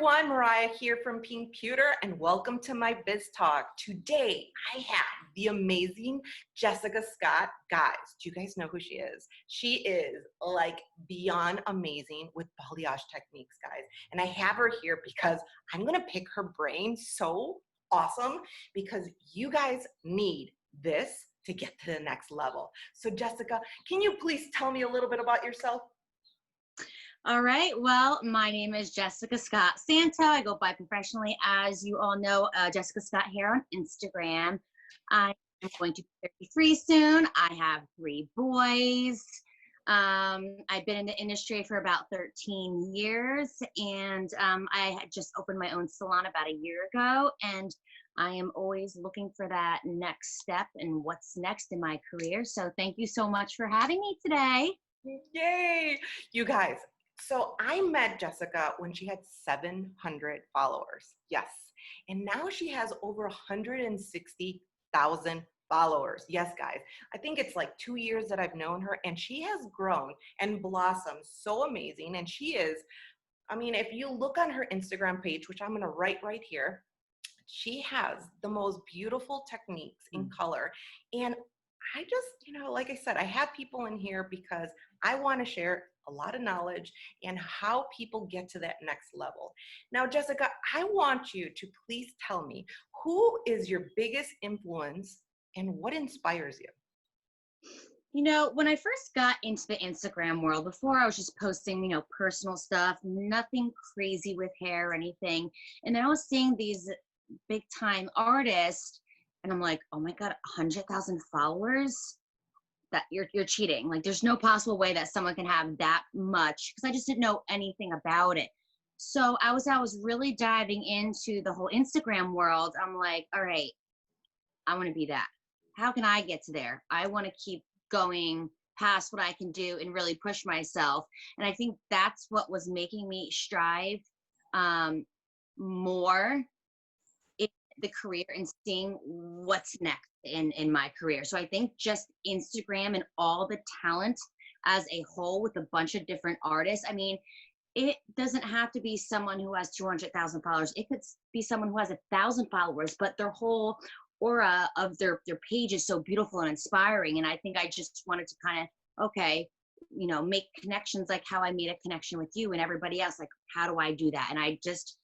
everyone, Mireya here from Pink Pewter, and welcome to my Biz Talk. Today, I have the amazing Jessica Scott. Guys, do you guys know who she is? She is like beyond amazing with balayage techniques, guys. And I have her here because I'm gonna pick her brain so awesome because you guys need this to get to the next level. So Jessica, can you please tell me a little bit about yourself? All right. Well, my name is Jessica Scott Santo. I go by professionally, as you all know, Jessica Scott here on Instagram. I am going to be 33 soon. I have 3 boys. I've been in the industry for about 13 years, and I had just opened my own salon about a year ago, and I am always looking for that next step and what's next in my career. So thank you so much for having me today. Yay! You guys, so I met Jessica when she had 700 followers. Yes. And now she has over 160,000 followers. Yes, guys. I think it's like 2 years that I've known her, and she has grown and blossomed so amazing. And she is, I mean, if you look on her Instagram page, which I'm going to write right here, she has the most beautiful techniques in color. And I just, like I said, I have people in here because I want to share a lot of knowledge and how people get to that next level. Now, Jessica, I want you to please tell me, who is your biggest influence and what inspires you? You know, when I first got into the Instagram world, before I was just posting, personal stuff, nothing crazy with hair or anything. And then I was seeing these big time artists, and I'm like, oh my God, 100,000 followers? That you're cheating. Like, there's no possible way that someone can have that much, because I just didn't know anything about it. So I was really diving into the whole Instagram world. I'm like, all right, I want to be that. How can I get to there? I want to keep going past what I can do and really push myself. And I think that's what was making me strive more in the career and seeing what's next in my career. So I think just Instagram and all the talent as a whole with a bunch of different artists. I mean, it doesn't have to be someone who has 200,000 followers. It could be someone who has 1,000 followers, but their whole aura of their page is so beautiful and inspiring. And I think I just wanted to kind of, okay, make connections like how I made a connection with you and everybody else. Like, how do I do that? And I just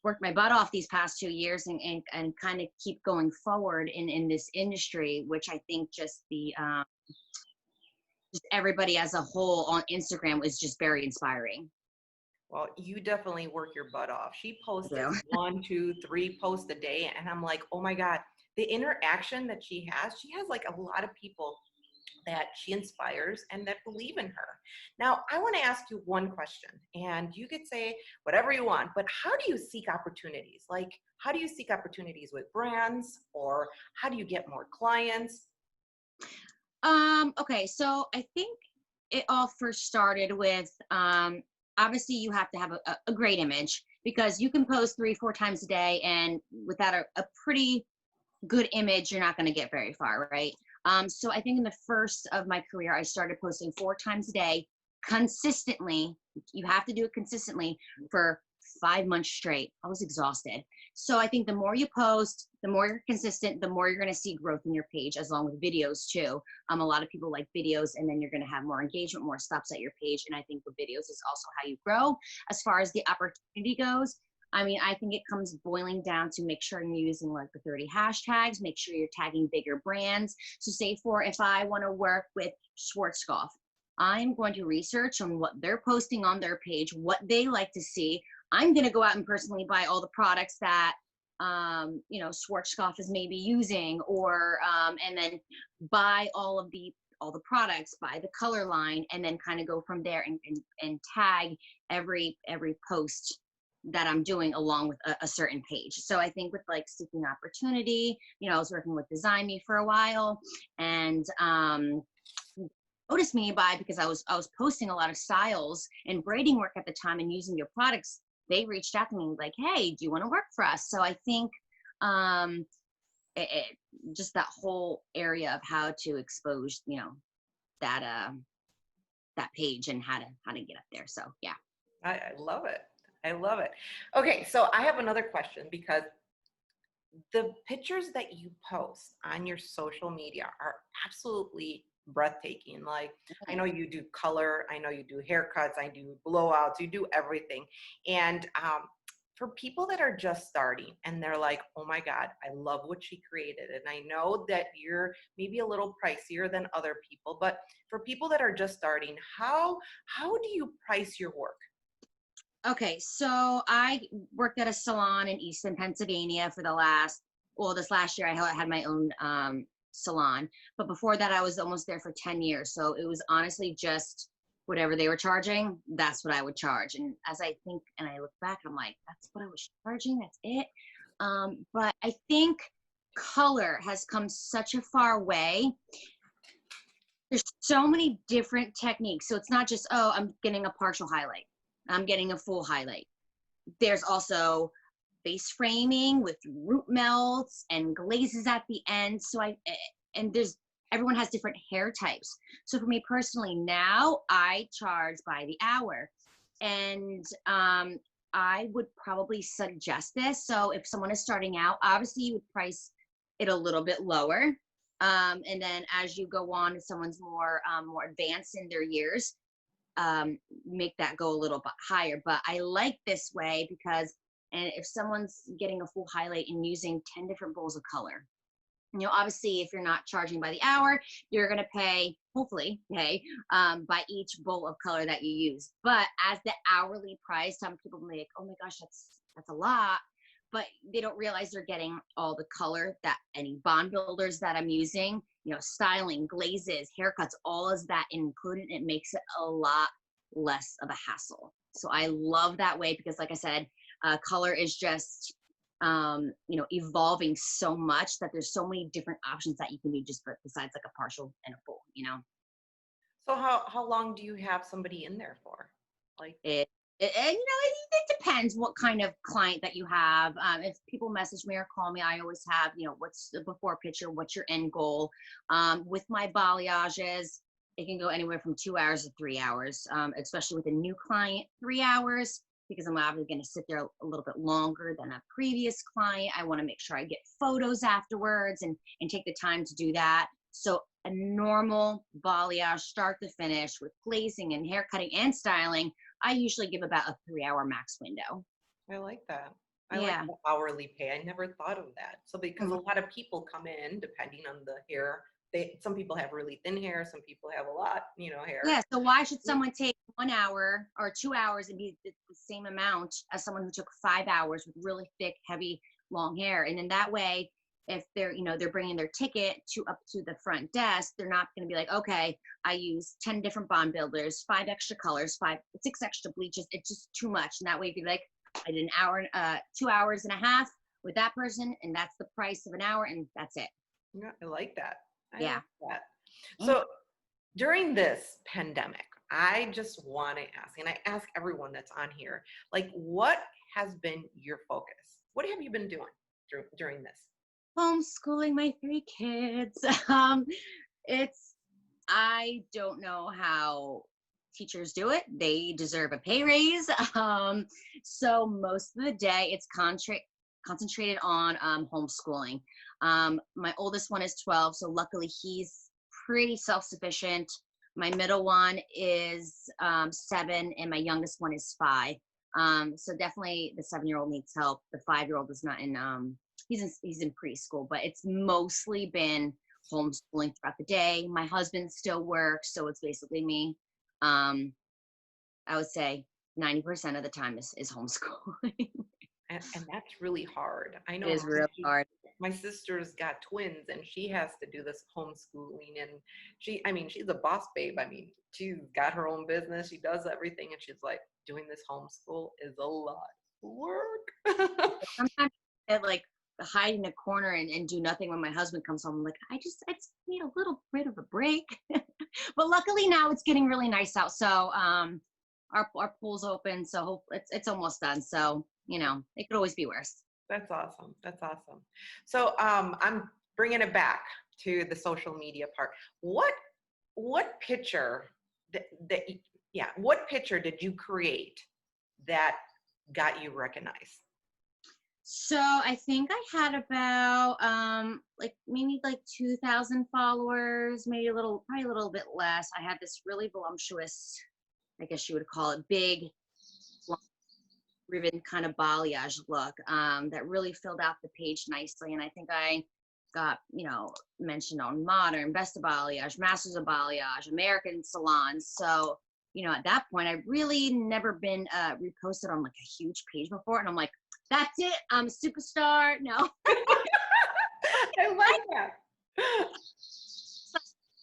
worked my butt off these past 2 years and kind of keep going forward in this industry, which I think just just everybody as a whole on Instagram was just very inspiring. Well, you definitely work your butt off. She posts 1, 2, 3 posts a day, and I'm like, oh my God, the interaction that she has like a lot of people that she inspires and that believe in her. Now, I want to ask you one question, and you could say whatever you want, but how do you seek opportunities? Like, how do you seek opportunities with brands, or how do you get more clients? Okay, so I think it all first started with, obviously you have to have a great image, because you can post 3-4 times a day, and without a pretty good image, you're not going to get very far, right? So I think in the first of my career, I started posting 4 times a day consistently. You have to do it consistently for 5 months straight. I was exhausted. So I think the more you post, the more you're consistent, the more you're going to see growth in your page, as long with videos too. A lot of people like videos, and then you're going to have more engagement, more stops at your page. And I think the videos is also how you grow. As far as the opportunity goes, I mean, I think it comes boiling down to make sure you're using like the 30 hashtags, make sure you're tagging bigger brands. So say if I want to work with Schwarzkopf, I'm going to research on what they're posting on their page, what they like to see. I'm going to go out and personally buy all the products that, Schwarzkopf is maybe using, or, and then buy all the products, buy the color line, and then kind of go from there and tag every post that I'm doing along with a certain page. So I think with like seeking opportunity, I was working with Design Me for a while, and noticed me because I was posting a lot of styles and braiding work at the time and using your products. They reached out to me like, hey, do you want to work for us? So I think just that whole area of how to expose, that page and how to get up there. So yeah. I love it. I love it. Okay, so I have another question because the pictures that you post on your social media are absolutely breathtaking. Like, I know you do color, I know you do haircuts, I do blowouts, you do everything. And for people that are just starting and they're like, oh my God, I love what she created. And I know that you're maybe a little pricier than other people, but for people that are just starting, how do you price your work? Okay, so I worked at a salon in Easton, Pennsylvania for this last year I had my own salon. But before that, I was almost there for 10 years. So it was honestly just whatever they were charging, that's what I would charge. And as I think and I look back, I'm like, that's what I was charging, that's it. But I think color has come such a far way. There's so many different techniques. So it's not just, oh, I'm getting a partial highlight, I'm getting a full highlight. There's also face framing with root melts and glazes at the end. And there's, everyone has different hair types. So for me personally, now I charge by the hour. And I would probably suggest this. So if someone is starting out, obviously you would price it a little bit lower. And then as you go on, if someone's more advanced in their years, make that go a little bit higher. But I like this way because, and if someone's getting a full highlight and using 10 different bowls of color, obviously if you're not charging by the hour, you're going to hopefully pay by each bowl of color that you use. But as the hourly price, some people may like, oh my gosh, that's a lot. But they don't realize they're getting all the color that any bond builders that I'm using, styling, glazes, haircuts, all of that included. It makes it a lot less of a hassle. So I love that way because, like I said, color is just, evolving so much that there's so many different options that you can do besides like a partial and a full. So how long do you have somebody in there for? Like, It depends what kind of client that you have. If people message me or call me, I always have, what's the before picture, what's your end goal. With my balayages, it can go anywhere from 2 hours to 3 hours, especially with a new client, 3 hours, because I'm obviously going to sit there a little bit longer than a previous client. I want to make sure I get photos afterwards and take the time to do that. So a normal balayage, start to finish, with glazing and hair cutting and styling, I usually give about a 3-hour max window. I like that. I like Yeah. the hourly pay. I never thought of that. So because a Mhm. lot of people come in depending on the hair, some people have really thin hair, some people have a lot, hair. Yeah. So why should someone take 1 hour or 2 hours and be the same amount as someone who took 5 hours with really thick, heavy, long hair? And then that way, if they're bringing their ticket up to the front desk, they're not going to be like, okay, I use 10 different bond builders, 5 extra colors, 6 extra bleaches. It's just too much. And that way, if you like, I did an hour, 2 hours and a half with that person, and that's the price of an hour, and that's it. Yeah, I like that. I Yeah. like that. Yeah. So during this pandemic, I just want to ask, and I ask everyone that's on here, like, what has been your focus? What have you been doing during this? Homeschooling my 3 kids. It's I don't know how teachers do it. They deserve a pay raise. So most of the day it's concentrated on homeschooling. My oldest one is 12, so luckily he's pretty self-sufficient. My middle one is 7, and my youngest one is 5. So definitely the 7-year-old needs help. The 5-year-old is not in he's in preschool, but it's mostly been homeschooling throughout the day. My husband still works, so it's basically me. I would say 90% of the time is homeschooling. And that's really hard. I It know is real hard. my sister's got twins and she has to do this homeschooling, and she's a boss babe. I mean, she's got her own business. She does everything. And she's like, doing this homeschool is a lot of work. Sometimes I like hide in a corner and do nothing when my husband comes home. I'm like, I just need a little bit of a break. But luckily now it's getting really nice out. So our pool's open, so it's almost done. So it could always be worse. That's awesome. That's awesome. So I'm bringing it back to the social media part. What picture that yeah, what picture did you create that got you recognized? So I think I had about like maybe like 2,000 followers, maybe probably a little bit less. I had this really voluptuous, I guess you would call it, big long ribbon kind of balayage look that really filled out the page nicely. And I think I got, mentioned on Modern, Best of Balayage, Masters of Balayage, American Salons. So, at that point, I really never been reposted on like a huge page before. And I'm like, that's it. I'm a superstar. No. I like that.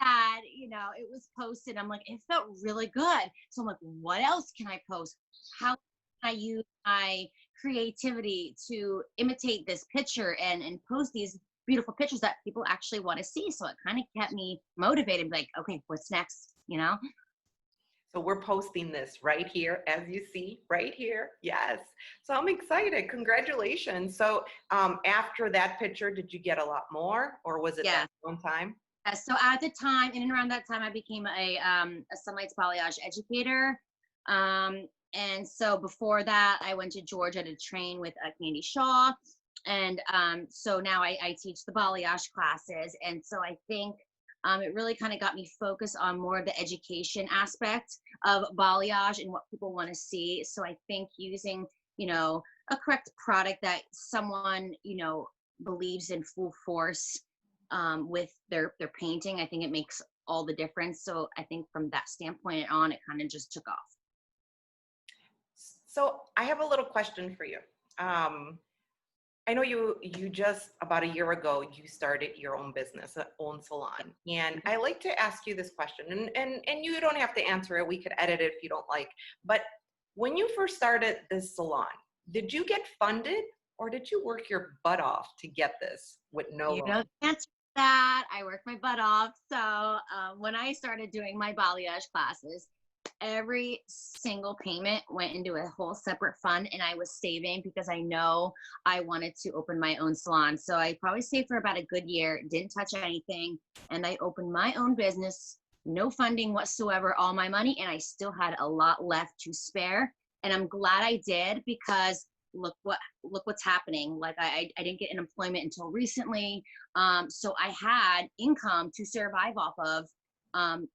Had, it was posted. I'm like, it felt really good. So I'm like, what else can I post? How can I use my creativity to imitate this picture and post these beautiful pictures that people actually want to see? So it kind of kept me motivated, like, okay, what's next? So we're posting this right here, as you see right here. Yes. So I'm excited. Congratulations. So after that picture, did you get a lot more, or was it Yeah. that one time? So at the time, in and around that time, I became a sunlight balayage educator. And so before that, I went to Georgia to train with Candy Shaw. And so now I teach the balayage classes. And so I think it really kind of got me focused on more of the education aspect of balayage and what people want to see. So I think using, a correct product that someone, believes in full force with their painting, I think it makes all the difference. So I think from that standpoint on, it kind of just took off. So I have a little question for you. I know you just about a year ago, you started your own business, own salon. And I like to ask you this question, and you don't have to answer it. We could edit it if you don't like. But when you first started this salon, did you get funded, or did you work your butt off to get this with no You loan? know the answer to that. I worked my butt off. So when I started doing my balayage classes, every single payment went into a whole separate fund, and I was saving because I know I wanted to open my own salon. So I probably saved for about a good year, didn't touch anything, and I opened my own business, no funding whatsoever, all my money, and I still had a lot left to spare. And I'm glad I did, because look what's happening. Like I didn't get an employment until recently. So I had income to survive off of,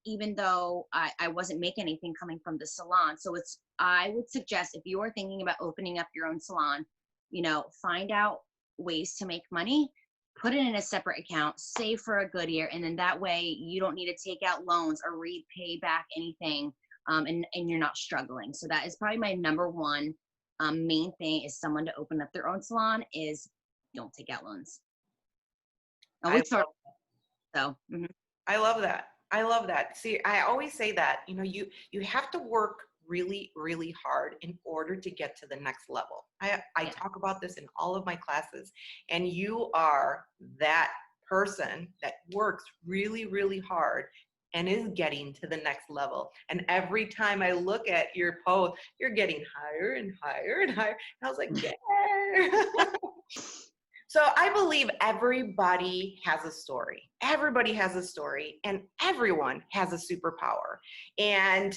even though I wasn't making anything coming from the salon. So I would suggest, if you are thinking about opening up your own salon, find out ways to make money, put it in a separate account, save for a good year. And then that way you don't need to take out loans or repay back anything. And you're not struggling. So that is probably my number one main thing, is someone to open up their own salon, is don't take out loans. I love that. I love that. See, I always say that, you have to work really, really hard in order to get to the next level. I talk about this in all of my classes, and you are that person that works really, really hard and is getting to the next level. And every time I look at your post, you're getting higher and higher and higher. And I was like, yeah. So I believe everybody has a story. Everybody has a story, and everyone has a superpower. And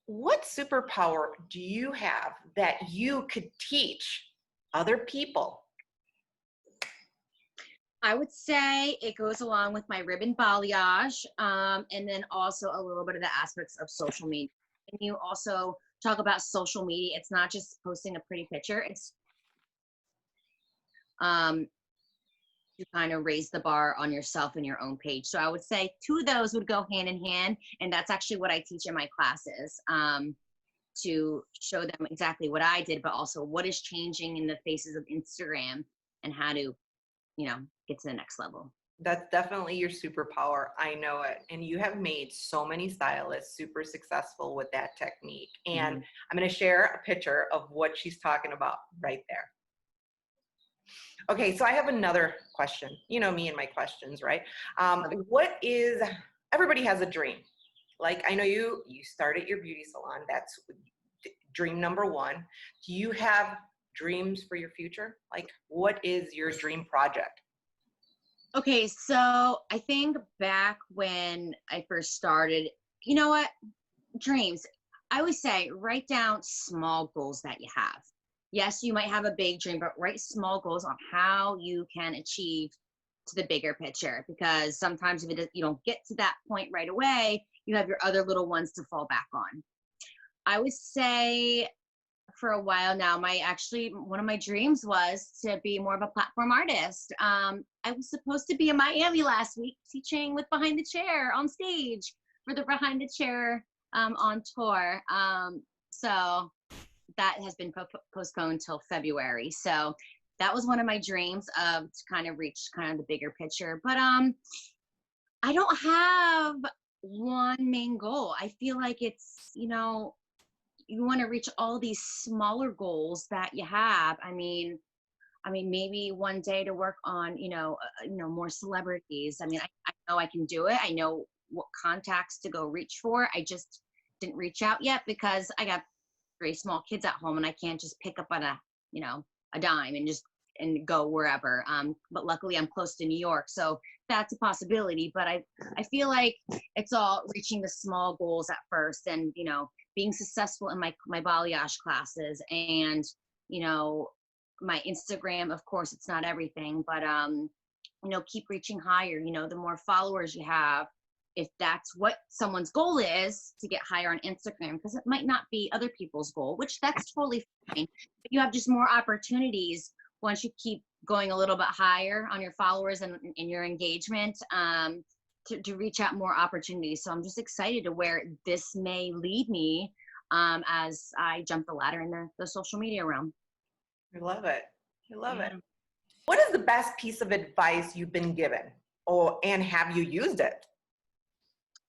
what superpower do you have that you could teach other people? I would say it goes along with my ribbon balayage, and then also a little bit of the aspects of social media. And you also talk about social media. It's not just posting a pretty picture. It's to kind of raise the bar on yourself and your own page. So I would say two of those would go hand in hand. And that's actually what I teach in my classes, to show them exactly what I did, but also what is changing in the faces of Instagram and how to, get to the next level. That's definitely your superpower. I know it. And you have made so many stylists super successful with that technique. And I'm going to share a picture of what she's talking about right there. Okay, so I have another question. You know me and my questions, right? Everybody has a dream. Like, I know you started your beauty salon. That's dream number one. Do you have dreams for your future? Like, what is your dream project? Okay, so I think back when I first started, you know what? Dreams. I always say write down small goals that you have. Yes, you might have a big dream, but write small goals on how you can achieve to the bigger picture. Because sometimes if you don't get to that point right away, you have your other little ones to fall back on. I would say for a while now, one of my dreams was to be more of a platform artist. I was supposed to be in Miami last week teaching with Behind the Chair on stage for the Behind the Chair on tour. So that has been postponed till February. So that was one of my dreams of to kind of reach kind of the bigger picture. But I don't have one main goal. I feel like it's, you want to reach all these smaller goals that you have. I mean, maybe one day to work on, more celebrities. I know I can do it. I know what contacts to go reach for. I just didn't reach out yet because I got 3 small kids at home and I can't just pick up on a dime and go wherever. But luckily I'm close to New York, so that's a possibility. But I feel like it's all reaching the small goals at first, and being successful in my balayage classes, and my Instagram. Of course, it's not everything, but keep reaching higher. The more followers you have, if that's what someone's goal is, to get higher on Instagram, because it might not be other people's goal, which that's totally fine. But you have just more opportunities once you keep going a little bit higher on your followers and in your engagement, to reach out more opportunities. So I'm just excited to where this may lead me as I jump the ladder in the social media realm. I love it. I love it. Yeah. What is the best piece of advice you've been given, and have you used it?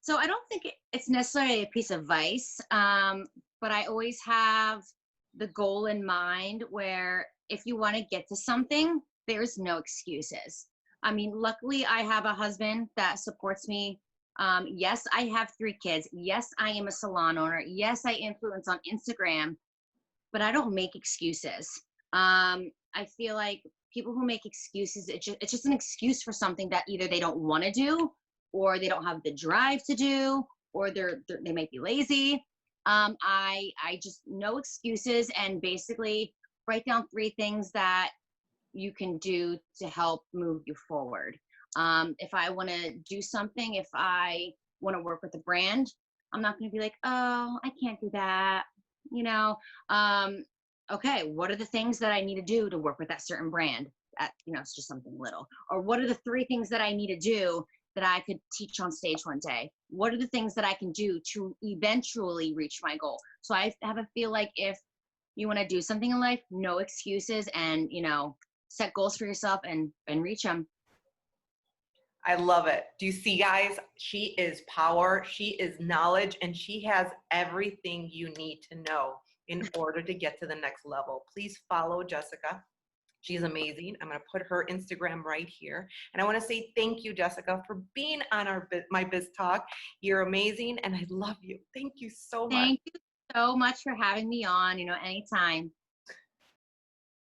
So I don't think it's necessarily a piece of advice, but I always have the goal in mind where if you want to get to something, there's no excuses. Luckily, I have a husband that supports me. Yes, I have 3 kids. Yes, I am a salon owner. Yes, I influence on Instagram, but I don't make excuses. I feel like people who make excuses, it's just an excuse for something that either they don't want to do, or they don't have the drive to do, or they might be lazy. I just, no excuses, and basically write down 3 things that you can do to help move you forward. If I want to do something, if I want to work with a brand, I'm not going to be like, oh, I can't do that. Okay, what are the things that I need to do to work with that certain brand? It's just something little. Or what are the 3 things that I need to do that I could teach on stage one day? What are the things that I can do to eventually reach my goal? So I have a feel like if you want to do something in life, no excuses, and set goals for yourself and reach them. I love it. Do you see, guys? She is power, she is knowledge, and she has everything you need to know in order to get to the next level. Please follow Jessica. She's amazing. I'm going to put her Instagram right here. And I want to say thank you, Jessica, for being on my Biz Talk. You're amazing, and I love you. Thank you so much. Thank you so much for having me on, anytime.